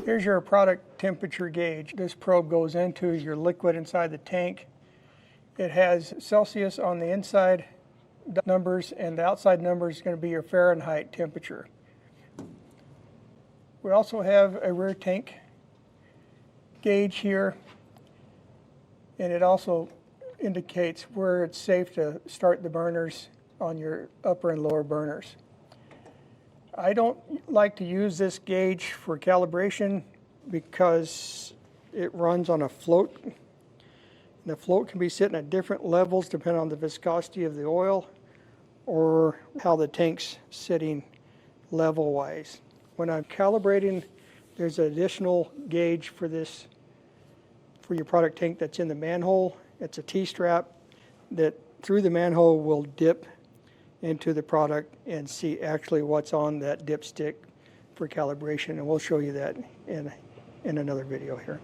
Here's your product temperature gauge. This probe goes into your liquid inside the tank. It has Celsius on the inside numbers, and the outside number is going to be your Fahrenheit temperature. We also have a rear tank gauge here, and it also indicates where it's safe to start the burners on your upper and lower burners. I don't like to use this gauge for calibration because it runs on a float. And the float can be sitting at different levels depending on the viscosity of the oil or how the tank's sitting level-wise. When I'm calibrating, there's an additional gauge for this, for your product tank that's in the manhole. It's a T-strap that through the manhole will dip into the product and see actually what's on that dipstick for calibration, and we'll show you that in another video here.